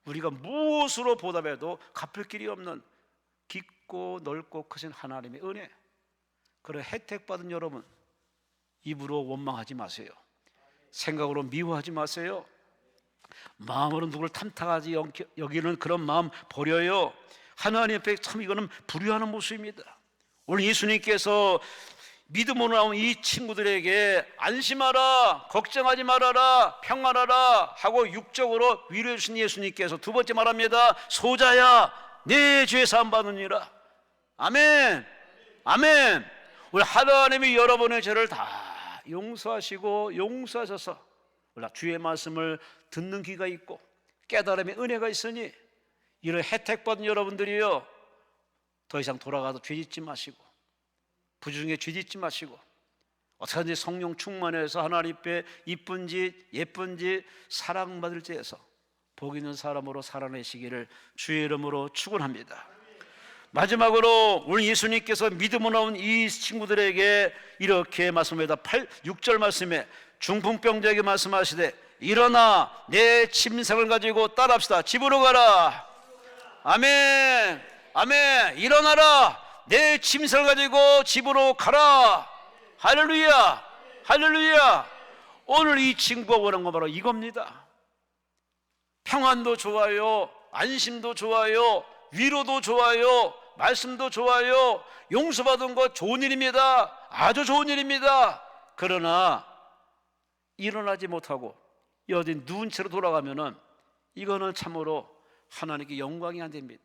우리가 무엇으로 보답해도 갚을 길이 없는 깊고 넓고 크신 하나님의 은혜. 그런 혜택 받은 여러분, 입으로 원망하지 마세요. 생각으로 미워하지 마세요. 마음으로 누구를 탐탁하지 여기는 그런 마음 버려요. 하나님 앞에 참 이거는 불효하는 모습입니다. 오늘 예수님께서 믿음으로 나온 이 친구들에게 안심하라, 걱정하지 말아라, 평안하라 하고 육적으로 위로해 주신 예수님께서 두 번째 말합니다. 소자야, 내 죄 사함 받으니라. 아멘, 아멘. 우리 하나님이 여러분의 죄를 다 용서하시고 용서하셔서 주의 말씀을 듣는 귀가 있고 깨달음의 은혜가 있으니 이런 혜택 받은 여러분들이요, 더 이상 돌아가서 죄 짓지 마시고 부주중에 죄 짓지 마시고 어떻게든지 성령 충만해서 하나님 앞에 이쁜 짓 예쁜 짓 사랑받을 지에서 복 있는 사람으로 살아내시기를 주의 이름으로 축원합니다. 마지막으로 오늘 예수님께서 믿음으로 나온 이 친구들에게 이렇게 말씀합니다. 6절 말씀에 중풍병자에게 말씀하시되 일어나 내 침상을 가지고 따라합시다. 집으로 가라. 아멘, 아멘. 일어나라, 내 침상을 가지고 집으로 가라. 할렐루야, 할렐루야. 오늘 이 친구가 원한 건 바로 이겁니다. 평안도 좋아요, 안심도 좋아요, 위로도 좋아요, 말씀도 좋아요, 용서받은 것 좋은 일입니다. 아주 좋은 일입니다. 그러나 일어나지 못하고 어디 누운 채로 돌아가면은 이거는 참으로 하나님께 영광이 안 됩니다.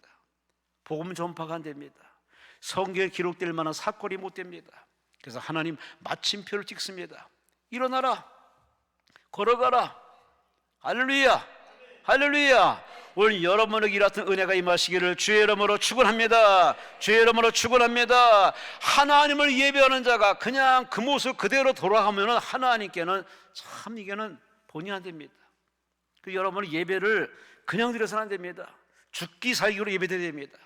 복음 전파가 안 됩니다. 성경에 기록될 만한 사건이 못 됩니다. 그래서 하나님 마침표를 찍습니다. 일어나라, 걸어가라. 할렐루야, 할렐루야. 오늘 여러분에게 이같은 은혜가 임하시기를 주의 이름으로 축원합니다. 주의 이름으로 축원합니다. 하나님을 예배하는 자가 그냥 그 모습 그대로 돌아가면은 하나님께는 참 이게는 본의 안 됩니다. 그 여러분은 예배를 그냥 드려서는 안 됩니다. 죽기 살기로 예배드려야 됩니다.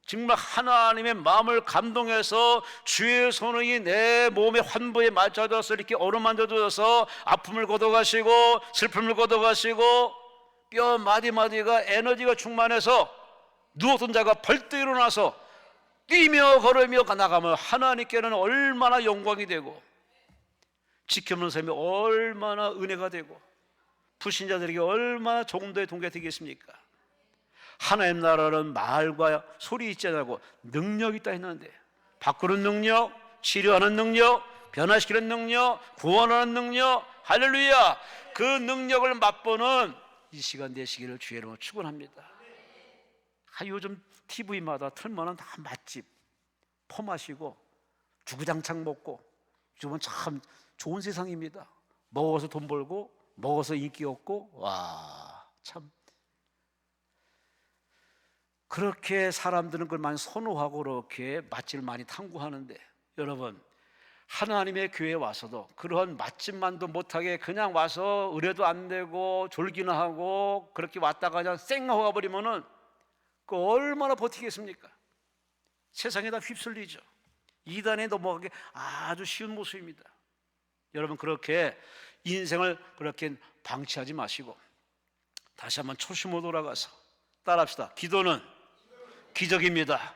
정말 하나님의 마음을 감동해서 주의 손이 내 몸의 환부에 맞춰져서 이렇게 어루만져져서 아픔을 걷어가시고 슬픔을 걷어가시고 뼈 마디마디가 에너지가 충만해서 누웠던 자가 벌떡 일어나서 뛰며 걸으며 나가면 하나님께는 얼마나 영광이 되고 지켜보는 삶이 얼마나 은혜가 되고 불신자들에게 얼마나 종도의 동기가 되겠습니까? 하나님 나라는 말과 소리 있지 않고 능력이 있다 했는데 바꾸는 능력, 치료하는 능력, 변화시키는 능력, 구원하는 능력, 할렐루야. 그 능력을 맛보는 이 시간 되시기를 주의 이름으로 축원합니다. 요즘 TV마다 틀면은 다 맛집, 퍼마시고 주구장창 먹고 요즘은 참 좋은 세상입니다. 먹어서 돈 벌고 먹어서 인기 얻고 와 참. 그렇게 사람들은 그걸 많이 선호하고 그렇게 맛집을 많이 탐구하는데, 여러분, 하나님의 교회에 와서도 그런 맛집만도 못하게 그냥 와서 의뢰도 안 되고 졸기나 하고 그렇게 왔다가 그냥 쌩하고 가버리면은 그 얼마나 버티겠습니까? 세상에 다 휩쓸리죠. 이단에 넘어가기 아주 쉬운 모습입니다. 여러분, 그렇게 인생을 그렇게 방치하지 마시고 다시 한번 초심으로 돌아가서 따라합시다. 기도는 기적입니다.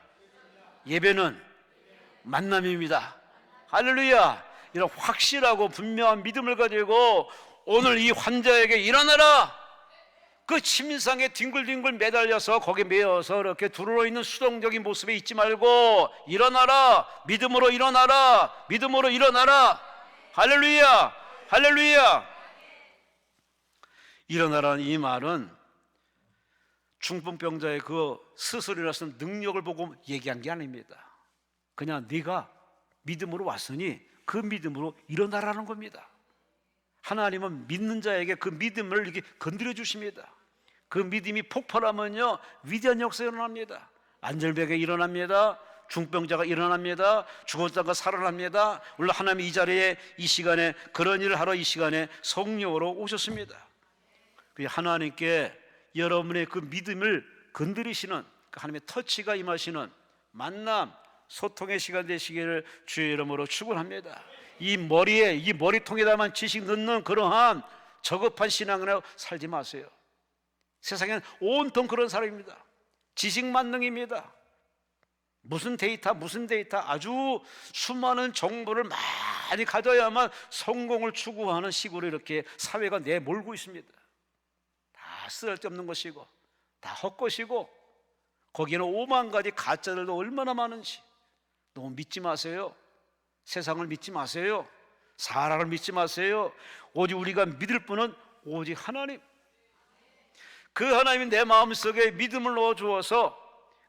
예배는 만남입니다. 할렐루야. 이런 확실하고 분명한 믿음을 가지고 오늘 이 환자에게 일어나라, 그 침상에 뒹굴뒹굴 매달려서 거기에 매여서 이렇게 두루러 있는 수동적인 모습에 있지 말고 일어나라, 믿음으로 일어나라, 믿음으로 일어나라. 할렐루야, 할렐루야. 일어나라는 이 말은 중풍병자의 그 스스로 일어나서 능력을 보고 얘기한 게 아닙니다. 그냥 네가 믿음으로 왔으니 그 믿음으로 일어나라는 겁니다. 하나님은 믿는 자에게 그 믿음을 이렇게 건드려 주십니다. 그 믿음이 폭발하면요, 위대한 역사가 일어납니다. 안절벽에 일어납니다. 중병자가 일어납니다. 죽었다가 살아납니다. 물론 하나님이 이 자리에 이 시간에 그런 일을 하러 이 시간에 성령으로 오셨습니다. 하나님께 여러분의 그 믿음을 건드리시는 그 하나님의 터치가 임하시는 만남, 소통의 시간 되시기를 주의 이름으로 축원합니다. 이 머리통에다만 지식 넣는 그러한 저급한 신앙으로 살지 마세요. 세상에는 온통 그런 사람입니다. 지식 만능입니다. 무슨 데이터 아주 수많은 정보를 많이 가져야만 성공을 추구하는 식으로 이렇게 사회가 내몰고 있습니다. 다 쓸데없는 것이고 다 헛것이고 거기에는 5만 가지 가짜들도 얼마나 많은지 너무 믿지 마세요. 세상을 믿지 마세요. 사람을 믿지 마세요. 오직 우리가 믿을 분은 오직 하나님. 그 하나님이 내 마음속에 믿음을 넣어주어서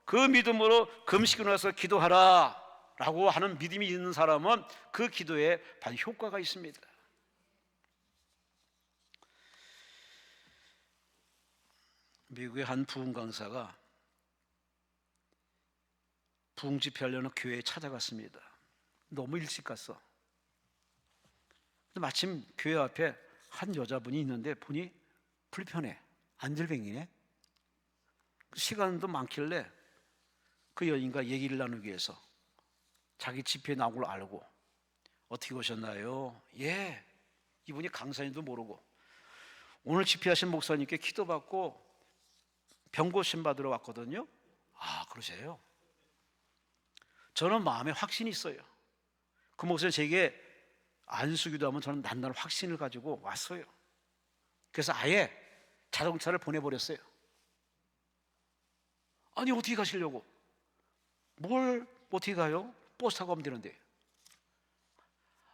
그 믿음으로 금식을 나서 기도하라 라고 하는 믿음이 있는 사람은 그 기도에 반 효과가 있습니다. 미국의 한 부흥 강사가 부흥 집회하려는 교회에 찾아갔습니다. 너무 일찍 갔어. 마침 교회 앞에 한 여자분이 있는데 보니 불편해. 안절뱅이네. 시간도 많길래 그 여인과 얘기를 나누기 위해서 자기 집회에 나온 걸 알고 어떻게 오셨나요? 예, 이분이 강사인도 모르고 오늘 집회하신 목사님께 기도받고 병고심 받으러 왔거든요. 아, 그러세요? 저는 마음에 확신이 있어요. 그 목사님 제게 안수기도 하면 저는 단단한 확신을 가지고 왔어요. 그래서 아예 자동차를 보내버렸어요. 아니 어떻게 가시려고? 뭘 어떻게 가요? 버스 타고 가면 되는데.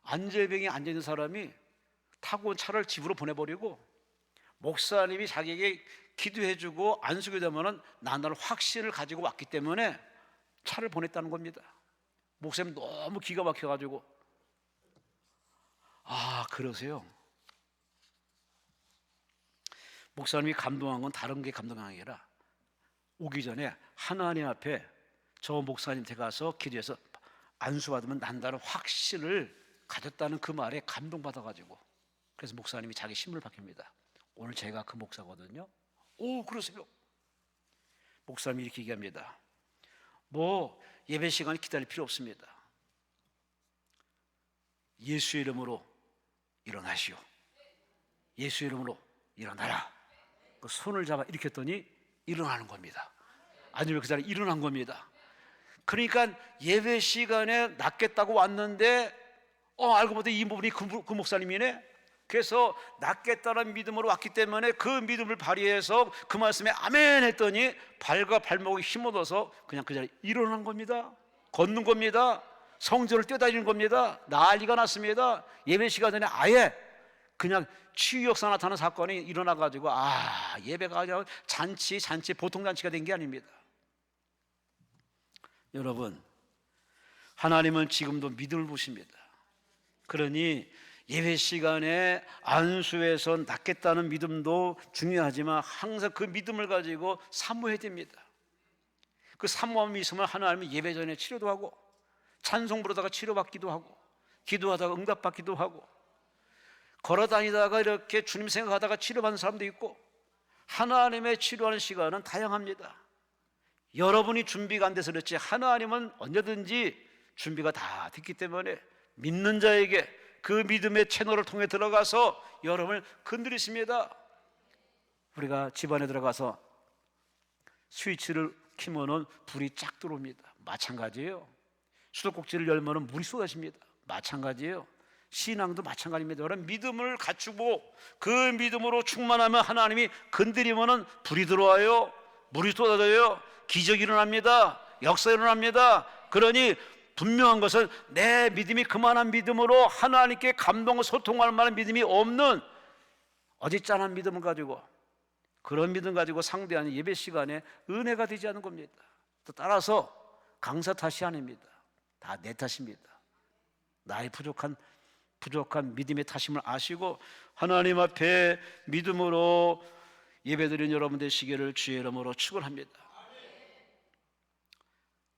안절병에 앉아있는 사람이 타고 온 차를 집으로 보내버리고 목사님이 자기에게 기도해주고 안수기도하면 난다는 확신을 가지고 왔기 때문에 차를 보냈다는 겁니다. 목사님 너무 기가 막혀가지고 아, 그러세요? 목사님이 감동한 건 다른 게 감동한 게 아니라 오기 전에 하나님 앞에 저 목사님한테 가서 기도해서 안수받으면 난다는 확신을 가졌다는 그 말에 감동받아가지고 그래서 목사님이 자기 신문을 바뀝니다. 오늘 제가 그 목사거든요. 오, 그러세요? 목사님이 이렇게 얘기합니다. 뭐 예배 시간이 기다릴 필요 없습니다. 예수의 이름으로 일어나시오. 예수의 이름으로 일어나라. 그 손을 잡아 일으켰더니 일어나는 겁니다. 아니면 그 사람이 일어난 겁니다. 그러니까 예배 시간에 낫겠다고 왔는데 알고 보니 이 부분이 그 목사님이네. 그래서 낫겠다는 믿음으로 왔기 때문에 그 믿음을 발휘해서 그 말씀에 아멘 했더니 발과 발목에 힘 얻어서 그냥 그 자리에 일어난 겁니다. 걷는 겁니다. 성전을 뛰어다니는 겁니다. 난리가 났습니다. 예배 시간 전에 아예 그냥 치유 역사 나타나는 사건이 일어나가지고 예배가 아니라 잔치 보통 잔치가 된 게 아닙니다. 여러분, 하나님은 지금도 믿음을 보십니다. 그러니 예배 시간에 안수해서 낫겠다는 믿음도 중요하지만 항상 그 믿음을 가지고 사모해야 됩니다. 그 사모함이 있으면 하나님은 예배 전에 치료도 하고, 찬송 부르다가 치료받기도 하고, 기도하다가 응답받기도 하고, 걸어다니다가 이렇게 주님 생각하다가 치료받는 사람도 있고, 하나님의 치료하는 시간은 다양합니다. 여러분이 준비가 안 돼서 그렇지 하나님은 언제든지 준비가 다 됐기 때문에 믿는 자에게 그 믿음의 채널을 통해 들어가서 여러분을 건드리십니다. 우리가 집안에 들어가서 스위치를 키면은 불이 쫙 들어옵니다. 마찬가지예요. 수도꼭지를 열면은 물이 쏟아집니다. 마찬가지예요. 신앙도 마찬가지입니다. 여러분, 믿음을 갖추고 그 믿음으로 충만하면 하나님이 건드리면은 불이 들어와요. 물이 쏟아져요. 기적이 일어납니다. 역사 일어납니다. 그러니 분명한 것은 내 믿음이 그만한 믿음으로 하나님께 감동을 소통할 만한 믿음이 없는 어짓잖은 믿음을 가지고, 그런 믿음 가지고 상대하는 예배 시간에 은혜가 되지 않는 겁니다. 또 따라서 강사 탓이 아닙니다. 다 내 탓입니다. 나의 부족한 믿음의 탓임을 아시고 하나님 앞에 믿음으로 예배드린 여러분 되시기를 주의 이름으로 축원합니다.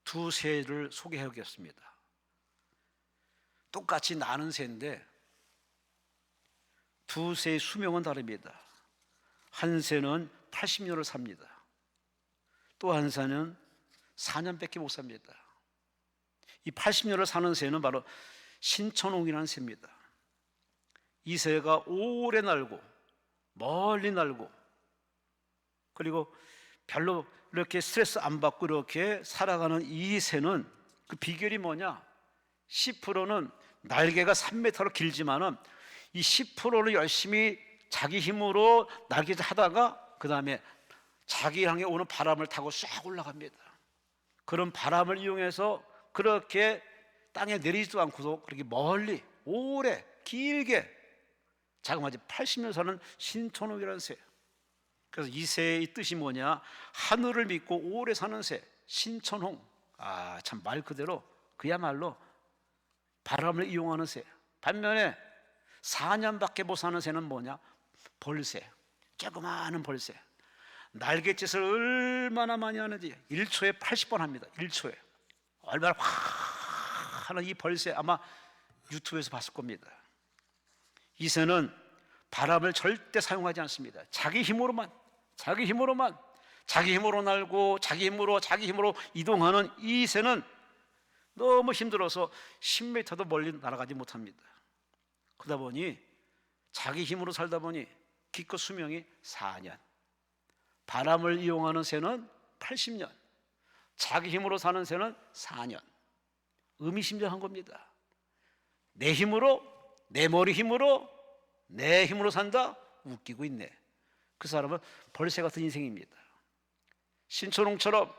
두 새를 소개하겠습니다. 똑같이 나는 새인데 두 새의 수명은 다릅니다. 한 새는 80년을 삽니다. 또 한 새는 4년밖에 못 삽니다. 이 80년을 사는 새는 바로 신천홍이라는 새입니다. 이 새가 오래 날고 멀리 날고 그리고 별로 이렇게 스트레스 안 받고 이렇게 살아가는 이 새는 그 비결이 뭐냐? 10%는 날개가 3m로 길지만은 이 10%는 열심히 자기 힘으로 날개질 하다가 그 다음에 자기 향해 오는 바람을 타고 쫙 올라갑니다. 그런 바람을 이용해서 그렇게 땅에 내리지도 않고도 그렇게 멀리 오래 길게 자그마치 80년 사는 신천홍이라는 새. 그래서 이 새의 뜻이 뭐냐? 하늘을 믿고 오래 사는 새, 신천홍. 참 말 그대로 그야말로 바람을 이용하는 새. 반면에 4년밖에 못 사는 새는 뭐냐? 벌새, 조그마한 벌새. 날갯짓을 얼마나 많이 하는지 1초에 80번 합니다. 1초에 얼마나 확 하는 이 벌새, 아마 유튜브에서 봤을 겁니다. 이 새는 바람을 절대 사용하지 않습니다. 자기 힘으로 날고 자기 힘으로 이동하는 이 새는 너무 힘들어서 10m도 멀리 날아가지 못합니다. 그러다 보니 자기 힘으로 살다 보니 기껏 수명이 4년. 바람을 이용하는 새는 80년, 자기 힘으로 사는 새는 4년. 의미심장한 겁니다. 내 힘으로, 내 머리 힘으로, 내 힘으로 산다? 웃기고 있네. 그 사람은 벌새 같은 인생입니다. 신천홍처럼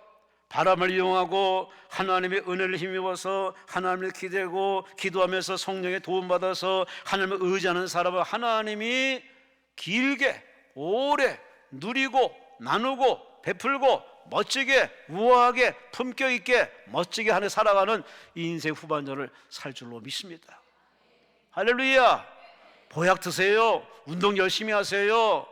바람을 이용하고 하나님의 은혜를 힘입어서 하나님을 기대고 기도하면서 성령의 도움받아서 하나님을 의지하는 사람은 하나님이 길게 오래 누리고 나누고 베풀고 멋지게 우아하게 품격 있게 멋지게 한 해 살아가는 인생 후반전을 살 줄로 믿습니다. 할렐루야. 보약 드세요. 운동 열심히 하세요.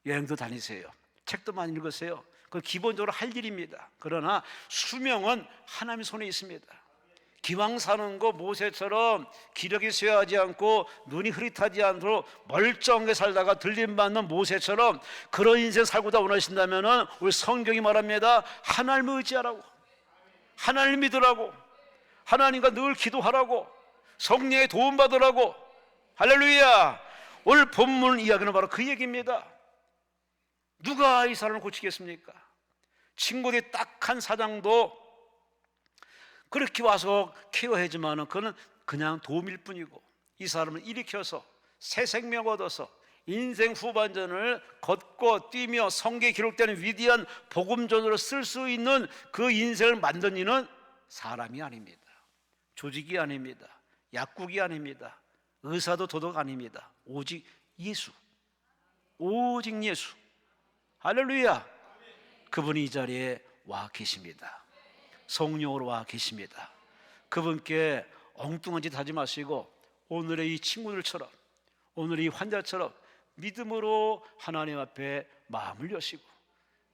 여행도 다니세요. 책도 많이 읽으세요. 그건 기본적으로 할 일입니다. 그러나 수명은 하나님의 손에 있습니다. 기왕 사는 거 모세처럼 기력이 쇠하지 않고 눈이 흐릿하지 않도록 멀쩡하게 살다가 들림받는 모세처럼 그런 인생 살고자 원하신다면 우리 성경이 말합니다. 하나님을 의지하라고, 하나님 믿으라고, 하나님과 늘 기도하라고, 성령의 도움받으라고. 할렐루야. 오늘 본문 이야기는 바로 그 얘기입니다. 누가 이 사람을 고치겠습니까? 친구들이 딱 한 사장도 그렇게 와서 케어해주면 그는 그냥 도움일 뿐이고 이 사람을 일으켜서 새 생명 얻어서 인생 후반전을 걷고 뛰며 성경에 기록되는 위대한 복음전으로 쓸 수 있는 그 인생을 만든 이는 사람이 아닙니다. 조직이 아닙니다. 약국이 아닙니다. 의사도 도덕 아닙니다. 오직 예수, 오직 예수. 할렐루야. 그분이 이 자리에 와 계십니다. 성령으로 와 계십니다. 그분께 엉뚱한 짓 하지 마시고 오늘의 이 친구들처럼, 오늘의 이 환자처럼 믿음으로 하나님 앞에 마음을 여시고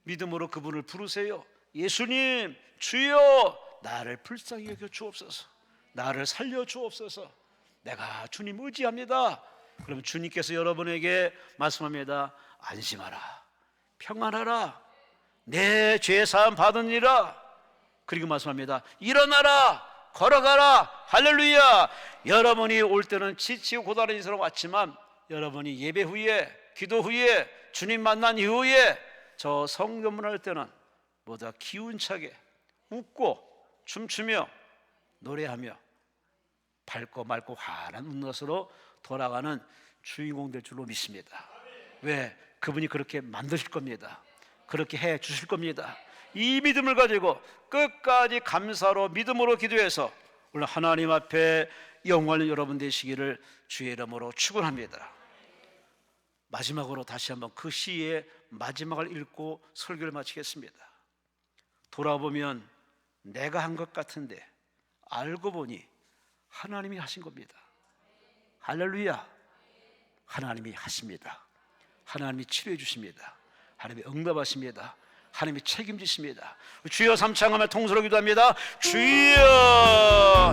믿음으로 그분을 부르세요. 예수님, 주여, 나를 불쌍히 여겨 주옵소서. 나를 살려 주옵소서. 내가 주님 의지합니다. 그러면 주님께서 여러분에게 말씀합니다. 안심하라, 평안하라, 내 죄사함 받으니라. 그리고 말씀합니다. 일어나라, 걸어가라. 할렐루야. 여러분이 올 때는 지치고 고단한 인생으로 왔지만 여러분이 예배 후에, 기도 후에, 주님 만난 이후에 저 성경문 할 때는 보다 기운차게 웃고 춤추며 노래하며 밝고 맑고 환한 웃음으로 돌아가는 주인공 될 줄로 믿습니다. 왜? 그분이 그렇게 만드실 겁니다. 그렇게 해 주실 겁니다. 이 믿음을 가지고 끝까지 감사로 믿음으로 기도해서 오늘 하나님 앞에 영원히 여러분 되시기를 주의 이름으로 축원합니다. 마지막으로 다시 한번 그 시의 마지막을 읽고 설교를 마치겠습니다. 돌아보면 내가 한 것 같은데 알고 보니 하나님이 하신 겁니다. 할렐루야. 하나님이 하십니다. 하나님이 치료해 주십니다. 하나님이 응답하십니다. 하나님이 책임지십니다. 주여 삼창하며 통수로 기도합니다. 주여.